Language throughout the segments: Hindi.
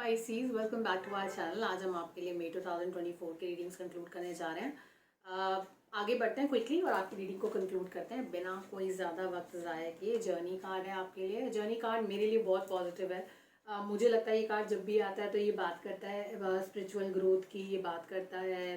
Pisces, welcome back to our channel. आज हम आपके लिए मई 2024 की रीडिंग्स कंक्लूड करने जा रहे हैं। आगे बढ़ते हैं क्विकली और आपकी रीडिंग को कंक्लूड करते हैं बिना कोई ज़्यादा वक्त ज़ाया किए। जर्नी कार्ड है आपके लिए। जर्नी कार्ड मेरे लिए बहुत पॉजिटिव है। मुझे लगता है ये कार्ड जब भी आता है तो ये बात करता है स्पिरिचुअल ग्रोथ की, ये बात करता है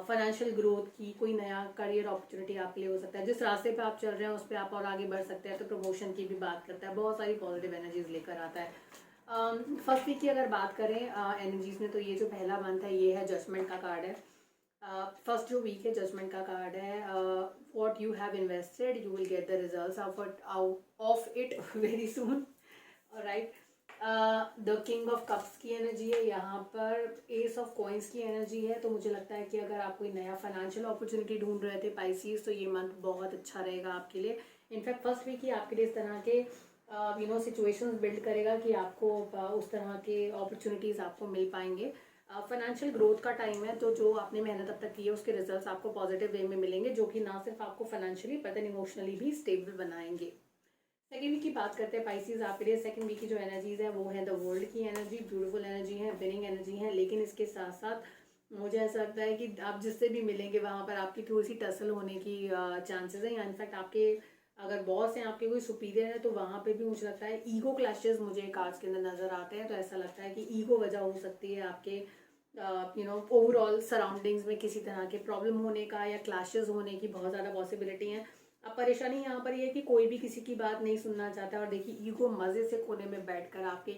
फाइनेंशियल ग्रोथ की। कोई नया करियर अपॉर्चुनिटी आपके लिए हो सकता है, जिस रास्ते पे आप चल रहे हैं उस पर आप और आगे बढ़ सकते हैं। तो प्रमोशन की भी बात करता है, बहुत सारी पॉजिटिव एनर्जीज लेकर आता है। फर्स्ट वीक की अगर बात करें एनर्जीज में, तो ये जो पहला मंथ है ये है जजमेंट का कार्ड है। फर्स्ट जो वीक है जजमेंट का कार्ड है। What you have invested you will get the results of it very soon. Right. The king of cups की एनर्जी है यहाँ पर। एस ऑफ कॉइंस की एनर्जी है। तो मुझे लगता है कि अगर आप कोई नया फाइनेंशियल अपॉर्चुनिटी ढूंढ रहे थे पाइसीज, तो ये मंथ बहुत अच्छा रहेगा आपके लिए। इनफैक्ट फर्स्ट वीक ही आपके लिए इस तरह के सिचुएशंस बिल्ड करेगा कि आपको उस तरह के अपॉर्चुनिटीज़ आपको मिल पाएंगे। फाइनेंशियल ग्रोथ का टाइम है, तो जो आपने मेहनत अब तक की है उसके रिजल्ट्स आपको पॉजिटिव वे में मिलेंगे, जो कि ना सिर्फ आपको फाइनेंशियली बट देन इमोशनली भी स्टेबल बनाएंगे। सेकेंड वीक की बात करते हैं पाइसीज आपके लिए। सेकेंड वीक की जो एनर्जीज है वो है द वर्ल्ड की एनर्जी। ब्यूटीफुल एनर्जी है, विनिंग एनर्जी है, लेकिन इसके साथ साथ मुझे ऐसा लगता है कि आप जिससे भी मिलेंगे वहाँ पर आपकी थोड़ी सी टसल होने की चांसेस हैं, या इनफैक्ट आपके अगर बॉस हैं, आपके कोई सुपीरियर है, तो वहाँ पे भी मुझे लगता है ईगो क्लैशेस मुझे कार्ड्स के अंदर नजर आते हैं। तो ऐसा लगता है कि ईगो वजह हो सकती है आपके ओवरऑल सराउंडिंग्स में किसी तरह के प्रॉब्लम होने का या क्लैशेस होने की बहुत ज़्यादा पॉसिबिलिटी है। अब परेशानी यहाँ पर ये है कि कोई भी किसी की बात नहीं सुनना चाहता। और देखिए ईगो मज़े से कोने में बैठकर आपके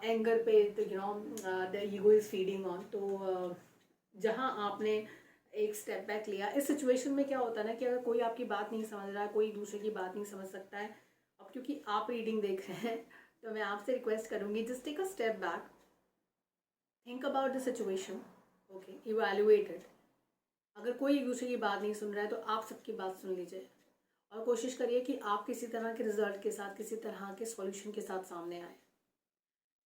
एंगर पे, तो the ego is feeding on. तो जहाँ आपने एक स्टेप बैक लिया, इस सिचुएशन में क्या होता है ना कि अगर कोई आपकी बात नहीं समझ रहा है, कोई दूसरे की बात नहीं समझ सकता है। अब क्योंकि आप रीडिंग देख रहे हैं तो मैं आपसे रिक्वेस्ट करूँगी, just take a step back, think about the situation, okay, evaluate it. अगर कोई एक दूसरे की बात नहीं सुन रहा है तो आप सबकी बात सुन लीजिए और कोशिश करिए कि आप किसी तरह के रिजल्ट के साथ, किसी तरह के सॉल्यूशन के साथ सामने आए।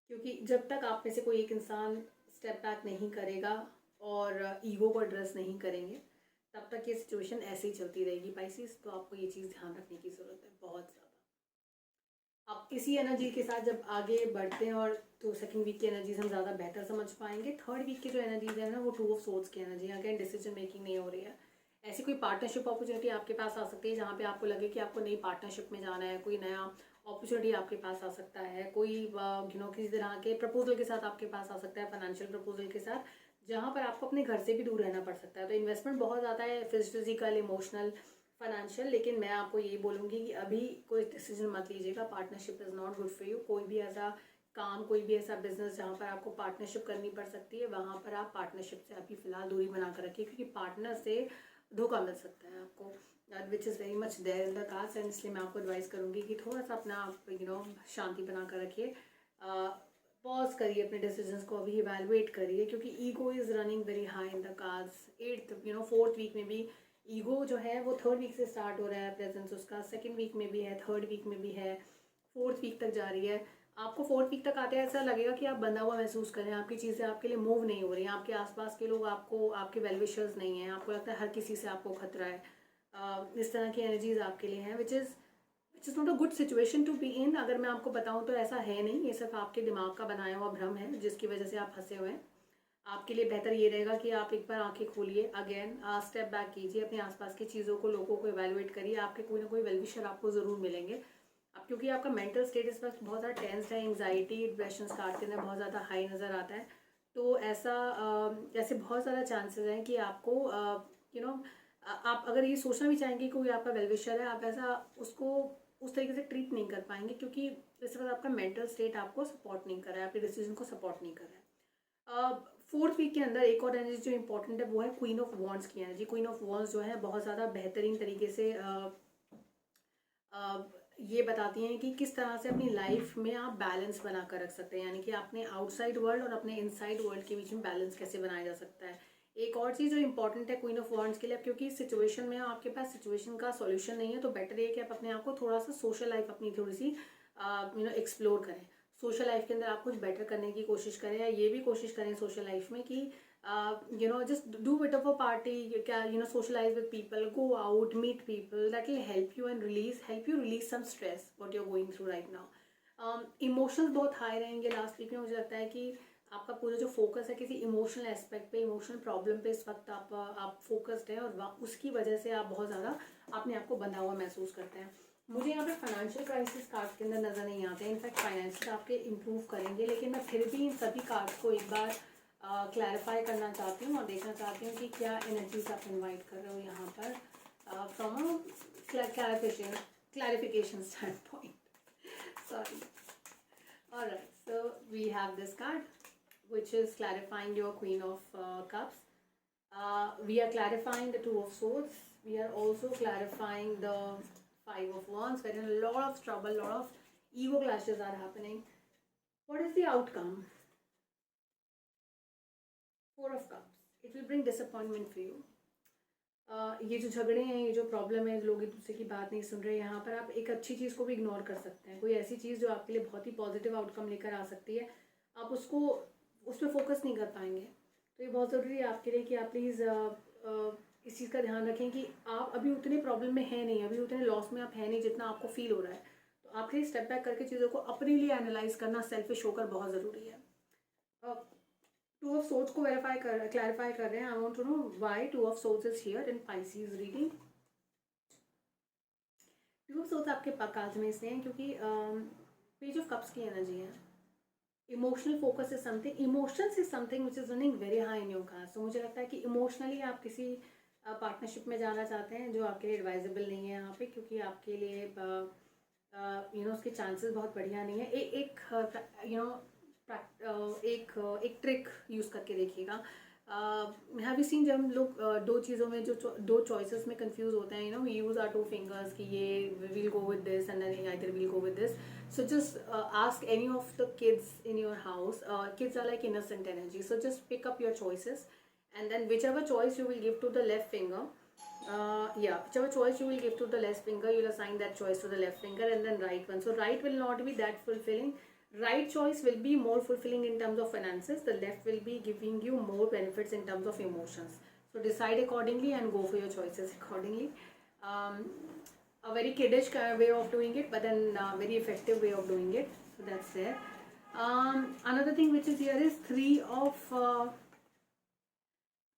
क्योंकि जब तक आप में से कोई एक इंसान स्टेप बैक नहीं करेगा और ईगो को एड्रेस नहीं करेंगे, तब तक ये सिचुएशन ऐसे ही चलती रहेगी पाइसिस। तो आपको ये चीज़ ध्यान रखने की ज़रूरत है बहुत ज़्यादा। अब इसी एनर्जी के साथ जब आगे बढ़ते हैं, और तो सेकंड वीक की एनर्जीज हम ज़्यादा बेहतर समझ पाएंगे। थर्ड वीक की जो एनर्जीज है ना, वो टू ऑफ सोर्ड्स की एनर्जी है। अगेन डिसीजन मेकिंग नहीं हो रही है। ऐसी कोई पार्टनरशिप अपॉर्चुनिटी आपके पास आ सकती है जहाँ पे आपको लगे कि आपको नई पार्टनरशिप में जाना है। कोई नया अपॉर्चुनिटी आपके पास आ सकता है। कोई किसी तरह के प्रपोजल के साथ आपके पास आ सकता है, फाइनेंशियल प्रपोजल के साथ, जहाँ पर आपको अपने घर से भी दूर रहना पड़ सकता है। तो इन्वेस्टमेंट बहुत ज़्यादा है, फिजिकल, इमोशनल, फाइनेंशियल। लेकिन मैं आपको यही बोलूँगी कि अभी कोई डिसीजन मत लीजिएगा। Partnership is not good for you. कोई भी ऐसा काम, कोई भी ऐसा बिजनेस जहाँ पर आपको पार्टनरशिप करनी पड़ सकती है, वहाँ पर आप पार्टनरशिप से अभी फ़िलहाल दूरी बना कर रखिए, क्योंकि पार्टनर से धोखा मिल सकता है आपको, which is very much there in the cards. And इसलिए मैं आपको एडवाइस करूँगी कि थोड़ा सा अपना शांति बना कर रखिए। पॉज करिए अपने डिसीजंस को, अभी इवेलुएट करिए, क्योंकि ego is running very high in the cards. Eighth fourth week में भी ईगो जो है वो थर्ड वीक से स्टार्ट हो रहा है प्रेजेंस उसका, सेकंड वीक में भी है, थर्ड वीक में भी है, फोर्थ वीक तक जा रही है। आपको फोर्थ वीक तक आते हैं ऐसा लगेगा कि आप बंधा हुआ महसूस करें, आपकी चीज़ें आपके लिए मूव नहीं हो रही हैं, आपके आसपास के लोग आपको, आपके वेलविशर्स नहीं हैं, आपको लगता है हर किसी से आपको खतरा है। इस तरह की एनर्जीज आपके लिए हैं, which is not a good situation to be in. अगर मैं आपको बताऊँ तो ऐसा है नहीं, ये सिर्फ आपके दिमाग का बनाया हुआ भ्रम है जिसकी वजह से आप फंसे हुए हैं। आपके लिए बेहतर ये रहेगा कि आप एक बार आंखें खोलिए, अगेन स्टेप बैक कीजिए, अपने आसपास की चीज़ों को, लोगों को इवेलुएट करिए। आपके कोई ना कोई वेलविशर आपको ज़रूर मिलेंगे। अब क्योंकि आपका मेंटल स्टेट इस वक्त बहुत ज़्यादा टेंस्ड है, एंग्जाइटी, डिप्रेशन कार्ड के अंदर बहुत ज़्यादा हाई नज़र आता है, तो ऐसे बहुत ज़्यादा चांसेस हैं कि आपको यू नो आप अगर ये सोचना भी चाहेंगे कोई आपका वेलविशर है, आप ऐसा उसको उस तरीके से ट्रीट नहीं कर पाएंगे, क्योंकि इस वक्त आपका मेंटल स्टेट आपको सपोर्ट नहीं कर रहा है, आपके डिसीजन को सपोर्ट नहीं कर रहा है। फोर्थ वीक के अंदर एक और एनर्जी जो इंपॉर्टेंट है वो है क्वीन ऑफ वॉन्ड्स की एनर्जी। क्वीन ऑफ वॉन्ड्स जो है बहुत ज़्यादा बेहतरीन तरीके से ये बताती हैं कि किस तरह से अपनी लाइफ में आप बैलेंस बना कर रख सकते हैं, यानी कि अपने आउटसाइड वर्ल्ड और अपने इनसाइड वर्ल्ड के बीच में बैलेंस कैसे बनाया जा सकता है। एक और चीज़ जो इंपॉर्टेंट है क्वीन ऑफ वॉन्ड्स के लिए, क्योंकि इस सिचुएशन में आपके पास सिचुएशन का सॉल्यूशन नहीं है, तो बेटर है कि आप अपने आप को थोड़ा सा सोशल लाइफ अपनी थोड़ी सी एक्सप्लोर करें। सोशल लाइफ के अंदर आप कुछ बेटर करने की कोशिश करें, या ये भी कोशिश करें सोशल लाइफ में कि just do bit of a party, you can socialize with people, go out, meet people, that will help you and help you release some stress what you're going through right now. Emotions बहुत हाई रहेंगे लास्ट वीक में। मुझे लगता है कि आपका पूरा जो फोकस है किसी इमोशनल एस्पेक्ट पे, इमोशनल प्रॉब्लम पे इस वक्त आप फोकस्ड हैं, और उसकी वजह से आप बहुत ज़्यादा अपने आप को बंधा हुआ महसूस करते हैं। मुझे यहाँ पे फाइनेंशियल क्राइसिस कार्ड के अंदर नज़र नहीं आते हैं। इनफैक्ट फाइनेंशियल आपके इम्प्रूव करेंगे, लेकिन मैं फिर भी इन सभी कार्ड्स को एक बार क्लैरिफाई करना चाहती हूँ और देखना चाहती हूँ कि क्या एनर्जीज आप इन्वाइट कर रहे हो यहाँ पर from a clarification standpoint. Sorry. All right, so we have this card which is clarifying your Queen of Cups. We are clarifying the Two of Swords. We are also clarifying the Five of Wands, wherein a lot of trouble, a lot of ego clashes are happening. What is the outcome? Four of Cups. It will bring disappointment for you. ये जो झगड़े हैं, ये जो प्रॉब्लम है, लोग एक दूसरे की बात नहीं सुन रहे, यहाँ पर आप एक अच्छी चीज़ को भी इग्नोर कर सकते हैं। कोई ऐसी चीज़ जो आपके लिए बहुत ही पॉजिटिव आउटकम लेकर आ सकती है, आप उसको उस पर फोकस नहीं कर पाएंगे। तो ये बहुत ज़रूरी है आपके लिए कि आप प्लीज़ इस चीज़ का ध्यान रखें कि आप अभी उतने प्रॉब्लम में हैं नहीं, अभी उतने लॉस में आप हैं नहीं जितना आपको फील हो रहा है। तो आपके लिए स्टेप बैक करके चीज़ों को अपने लिए एनालाइज करना, सेल्फिश होकर बहुत ज़रूरी है। टू ऑफ सोर्ड्स को क्लैरिफाई कर रहे हैं। I want to know why two of swords is here in Pisces reading. Two of swords आपके कार्ड में इसलिए हैं क्योंकि पेज ऑफ कप्स की एनर्जी है। Emotional focus is something, emotions is something which is running very high in your card. So मुझे लगता है कि इमोशनली आप किसी पार्टनरशिप में जाना चाहते हैं जो आपके लिए एडवाइजेबल नहीं है यहाँ पे, क्योंकि आपके लिए उसके चांसेस बहुत बढ़िया नहीं है। एक एक ट्रिक यूज़ करके देखिएगा। हैव यू सीन, जब हम लोग दो चीज़ों में दो चॉइसेस में कंफ्यूज होते हैं, we use our two fingers कि ये will go with this and then either will go with this. So just ask any of the kids in your house. Kids are like innocent energy, so just pick up your choices, and then whichever choice you will give to the left finger, whichever choice you will give to the left finger, you'll assign that choice to the left finger, and then right one. So right will not be that fulfilling. Right choice will be more fulfilling in terms of finances. The left will be giving you more benefits in terms of emotions. So decide accordingly and go for your choices accordingly. A very kiddish way of doing it, but then very effective way of doing it. So that's there. Another thing which is here is Three of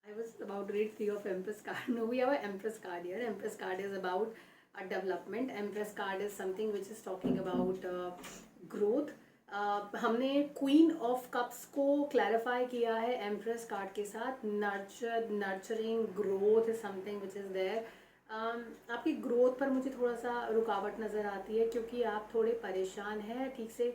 I was about to read Three of Empress card. No, we have an Empress card here. Empress card is about a development. Empress card is something which is talking about growth. हमने क्वीन ऑफ कप्स को क्लैरिफाई किया है एम्प्रेस कार्ड के साथ। Nurturing growth is something which is there. आपकी ग्रोथ पर मुझे थोड़ा सा रुकावट नज़र आती है क्योंकि आप थोड़े परेशान हैं ठीक से।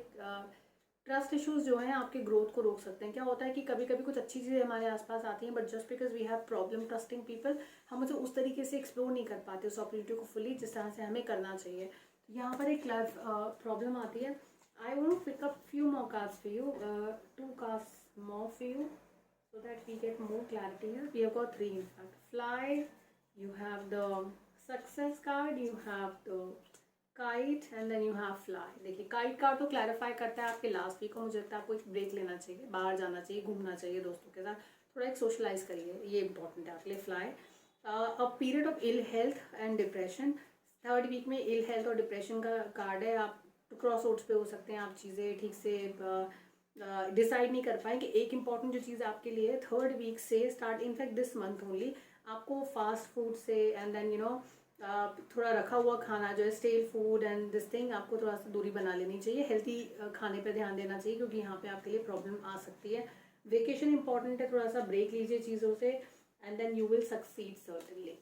ट्रस्ट इश्यूज जो हैं आपके ग्रोथ को रोक सकते हैं। क्या होता है कि कभी कभी कुछ अच्छी चीज़ें हमारे आसपास आती हैं, but just because we have problem trusting people, हम उसे उस तरीके से एक्सप्लोर नहीं कर पाते उस अपॉर्चुनिटी को फुली जिस तरह से हमें करना चाहिए। तो यहाँ पर एक प्रॉब्लम आती है। I want to pick up few more cards for you, 2 cards more for you, so that we get more clarity here. We have got 3 in fact. Fly, you have the success card, you have the kite, and then you have fly. देखिए kite card तो क्लैरिफाई करता है आपके लास्ट वीक को। मुझे लगता है आपको एक ब्रेक लेना चाहिए, बाहर जाना चाहिए, घूमना चाहिए दोस्तों के साथ, थोड़ा एक सोशलाइज करिए, ये इंपॉर्टेंट है आपके लिए। Fly, a period of ill health and depression. Third week में इल हेल्थ और डिप्रेशन का कार्ड है। आप क्रॉस रोड्स पे हो सकते हैं, आप चीज़ें ठीक से डिसाइड नहीं कर पाएंगे। एक इंपॉर्टेंट जो चीज़ आपके लिए थर्ड वीक से start, in fact this month only, आपको फास्ट फूड से एंड देन थोड़ा रखा हुआ खाना जो है stele food and this thing, आपको थोड़ा सा दूरी बना लेनी चाहिए। हेल्थी खाने पे ध्यान देना चाहिए क्योंकि यहाँ पे आपके लिए प्रॉब्लम आ सकती है। वेकेशन इंपॉर्टेंट है, थोड़ा सा ब्रेक लीजिए चीज़ों से and then you will succeed certainly.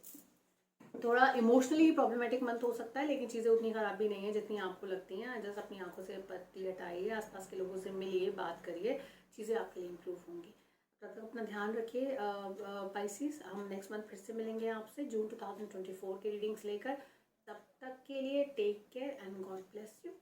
थोड़ा इमोशनली प्रॉब्लमेटिक मंथ हो सकता है, लेकिन चीज़ें उतनी ख़राब भी नहीं है जितनी आपको लगती हैं। जस्ट अपनी आंखों से पत्ती हटाइए, आसपास के लोगों से मिलिए, बात करिए, चीज़ें आपके लिए इम्प्रूव होंगी। तब तक अपना ध्यान रखिए पाइसेस। हम नेक्स्ट मंथ फिर से मिलेंगे आपसे जून 2024 के रीडिंग्स लेकर। तब तक के लिए take care and God bless you.